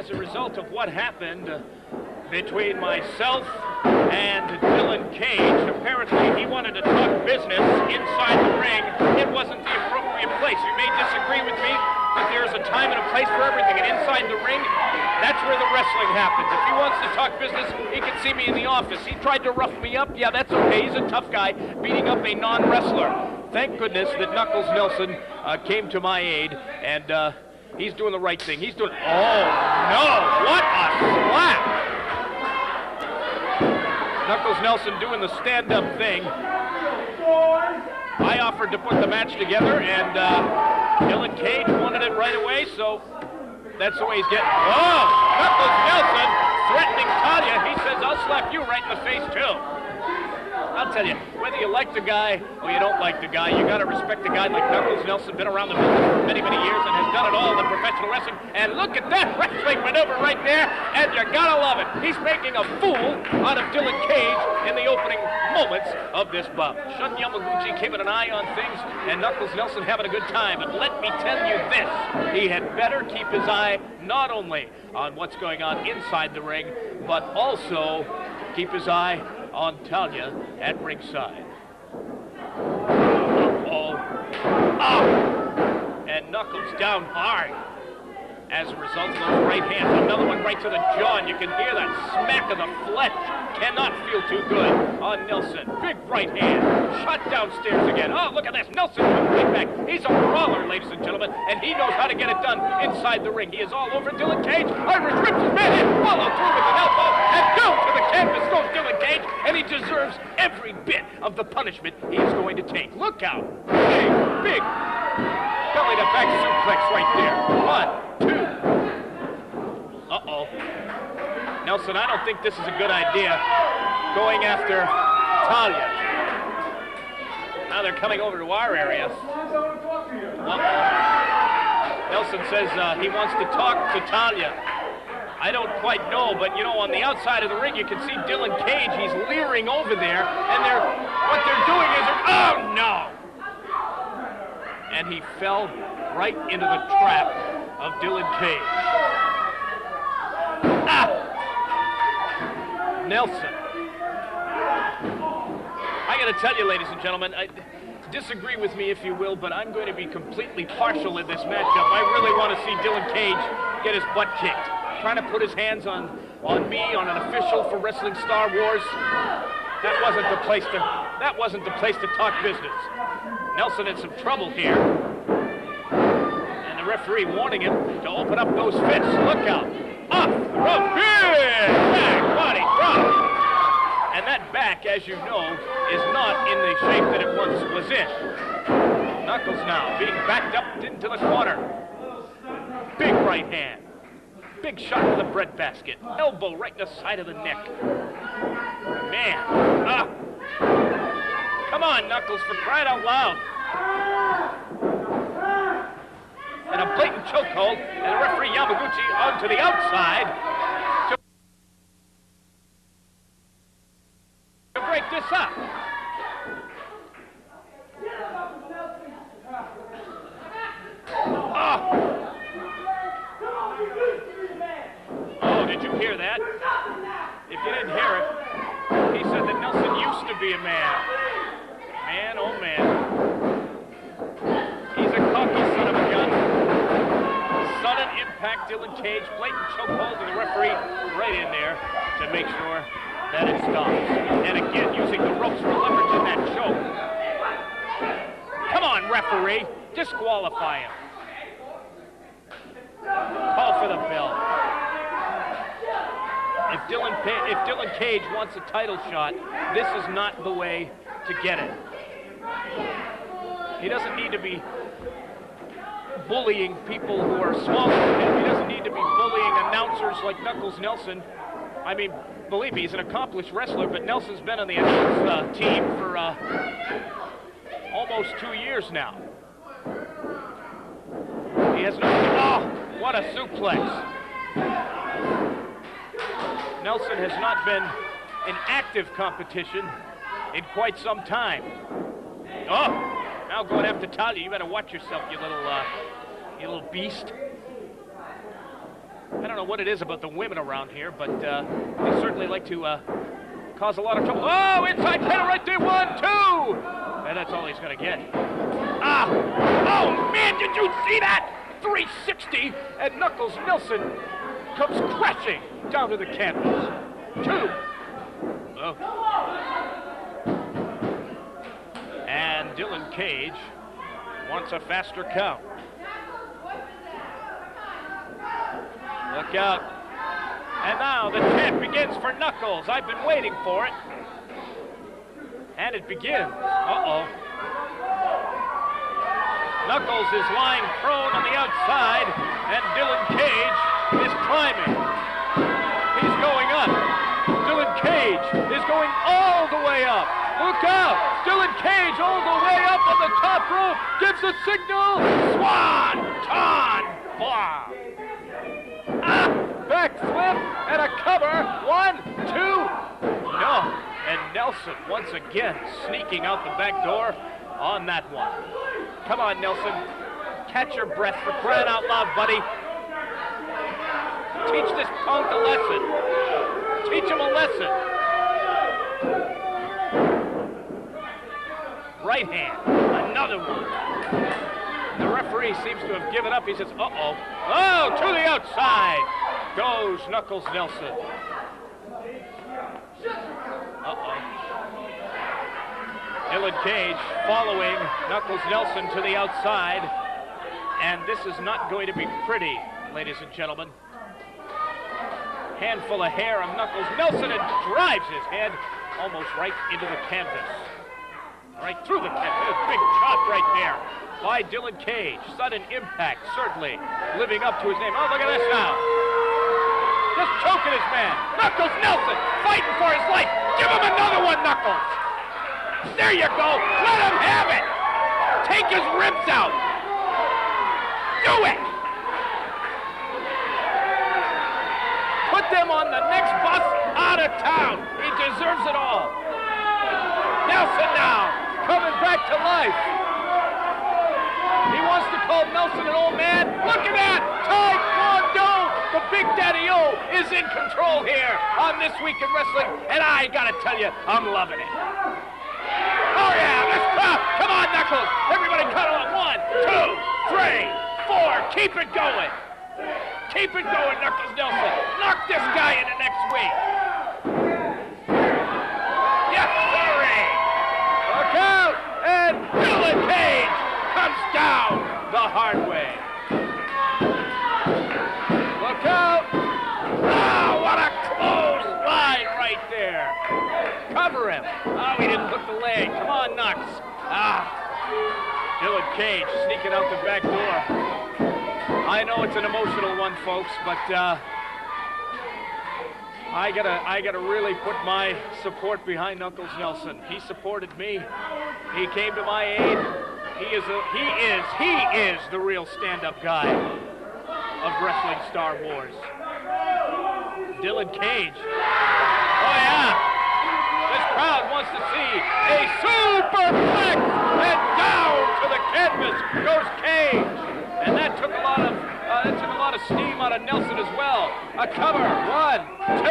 as a result of what happened between myself and Dylan Cage. Apparently, he wanted to talk business inside the ring. It wasn't the appropriate place. You may disagree with me, but there's a time and a place for everything. And inside the ring, that's where the wrestling happens. If he wants to talk business, he can see me in the office. He tried to rough me up. Yeah, that's okay. He's a tough guy beating up a non-wrestler. Thank goodness that Knuckles Nelson came to my aid, and he's doing the right thing. He's doing... Oh, no! What a slap! Knuckles Nelson doing the stand-up thing. I offered to put the match together, and Dylan Cage wanted it right away, so that's the way he's getting... Oh! Knuckles Nelson threatening Talia. He says, I'll slap you right in the face, too. I'll tell you, whether you like the guy or you don't like the guy, you got to respect a guy like Knuckles Nelson, been around the business for many, many years and has done it all in professional wrestling. And look at that wrestling maneuver right there, and you got to love it. He's making a fool out of Dylan Cage in the opening moments of this bout. Shun Yamaguchi keeping an eye on things, and Knuckles Nelson having a good time. But let me tell you this, he had better keep his eye not only on what's going on inside the ring, but also keep his eye on Talia at ringside. Oh. And Knuckles down hard. As a result of those right hands, another one right to the jaw, and you can hear that smack of the flesh. Cannot feel too good on Nelson. Big right hand, shot downstairs again. Oh, look at this, Nelson comes right back. He's a brawler, ladies and gentlemen, and he knows how to get it done inside the ring. He is all over Dylan Cage. Irish rips his man in, follow through with an elbow, and down to the canvas goes Dylan Cage, and he deserves every bit of the punishment he is going to take. Look out, big belly to back suplex right there. 1, 2. Uh-oh. Nelson, I don't think this is a good idea, going after Talia. Now they're coming over to our area. Nelson says he wants to talk to Talia. I don't quite know, but you know, on the outside of the ring, you can see Dylan Cage. He's leering over there, and what they're doing is, oh no! And he fell right into the trap of Dylan Cage. Nelson. I gotta tell you, ladies and gentlemen, disagree with me if you will, but I'm going to be completely partial in this matchup. I really want to see Dylan Cage get his butt kicked. Trying to put his hands on me, on an official for Wrestling Star Wars. That wasn't the place to talk business. Nelson in some trouble here. And the referee warning him to open up those fists. Look out. Off the rope. Big back body drop. And that back, as you know, is not in the shape that it once was in. Knuckles now being backed up into the corner. Big right hand. Big shot to the breadbasket. Elbow right in the side of the neck. Man. Come on, Knuckles, for crying out loud. And a blatant chokehold, and the referee Yamaguchi onto the outside to break this up. Oh, did you hear that? If you didn't hear it, he said that Nelson used to be a man. Man, oh man. He's a cocky son of a gun. Sudden impact, Dylan Cage, blatant chokehold, and the referee right in there to make sure that it stops. And again, using the ropes for leverage in that choke. Come on, referee, disqualify him. Call for the bell. If Dylan Cage wants a title shot, this is not the way to get it. He doesn't need to be bullying people who are smaller than him. He doesn't need to be bullying announcers like Knuckles Nelson. I mean, believe me, he's an accomplished wrestler, but Nelson's been on the announce team for almost 2 years now. He has no... Oh, what a suplex. Nelson has not been in active competition in quite some time. Oh, now going after Talia. You better watch yourself, you little beast. I don't know what it is about the women around here, but they certainly like to cause a lot of trouble. Oh, inside Tanner right there, 1, 2! And that's all he's going to get. Ah! Oh, man, did you see that? 360, and Knuckles Nelson comes crashing down to the canvas. 2. Oh. And Dylan Cage wants a faster count. Look out. And now the chant begins for Knuckles. I've been waiting for it. And it begins. Uh-oh. Knuckles is lying prone on the outside, and Dylan Cage is climbing. He's going up. Dylan Cage is going all the way up. Look out! Dylan Cage all the way up on the top rope, gives the signal. Swan-ton bomb. Ah! Backflip and a cover. 1, 2. No. And Nelson once again sneaking out the back door on that one. Come on, Nelson. Catch your breath for crying out loud, buddy. Teach this punk a lesson. Teach him a lesson. Right hand. Another one. The referee seems to have given up. He says, uh-oh. Oh, to the outside goes Knuckles Nelson. Uh-oh. Dylan Cage following Knuckles Nelson to the outside. And this is not going to be pretty, ladies and gentlemen. Handful of hair on Knuckles Nelson and drives his head almost right into the canvas. Right through the canvas. Big chop right there by Dylan Cage. Sudden impact, certainly living up to his name. Oh, look at this now. Just choking his man. Knuckles Nelson fighting for his life. Give him another one, Knuckles. There you go. Let him have it. Take his ribs out. Do it. Put them on the next bus out of town. He deserves it all. Nelson now coming back to life. He wants to call Nelson an old man. Look at that. Taekwondo. The Big Daddy-O is in control here on This Week in Wrestling. And I got to tell you, I'm loving it. Oh, yeah. This crowd. Come on, Knuckles. Everybody cut on. 1, 2, 3, 4. Keep it going. Keep it going, Knuckles Nelson. Knock this guy into next week. Yes, sirree. Look out. And Dylan Cage comes down the hard way. Look out. Oh, what a close line right there. Cover him. Oh, he didn't hook the leg. Come on, Knux. Ah. Dylan Cage sneaking out the back door. I know it's an emotional one, folks, but I gotta really put my support behind Knuckles Nelson. He supported me. He came to my aid. He is the real stand-up guy of Wrestling Star Wars. Dylan Cage. Oh yeah. This crowd wants to see a superplex, and down to the canvas goes Cage. And that took a lot of steam out of Nelson as well. A cover, 1, 2.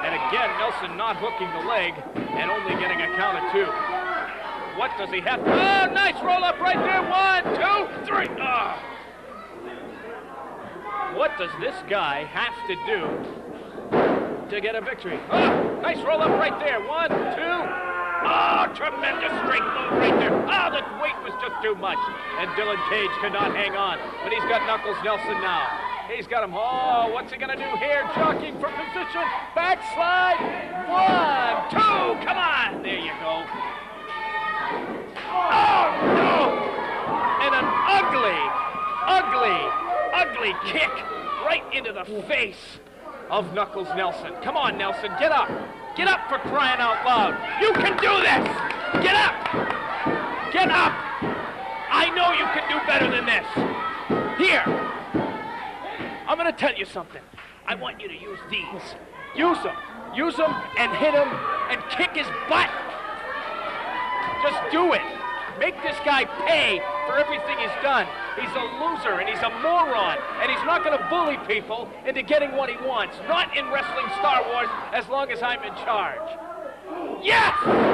And again, Nelson not hooking the leg and only getting a count of 2. What does he have to... Oh, nice roll up right there. 1, 2, 3. Oh. What does this guy have to do to get a victory? Oh, nice roll up right there. 1, 2. Oh, tremendous straight move right there. Oh, the weight was just too much. And Dylan Cage cannot hang on. But he's got Knuckles Nelson now. He's got him. Oh, what's he going to do here? Jockeying for position. Backslide. 1, 2. Come on. There you go. Oh, no. And an ugly kick right into the face of Knuckles Nelson. Come on, Nelson. Get up. Get up, for crying out loud. You can do this. Get up. Get up. I know you can do better than this. Here. I'm going to tell you something. I want you to use these. Use them. Use them and hit him and kick his butt. Just do it. Make this guy pay for everything he's done. He's a loser, and he's a moron, and he's not going to bully people into getting what he wants. Not in Wrestling Star Wars as long as I'm in charge. Yes!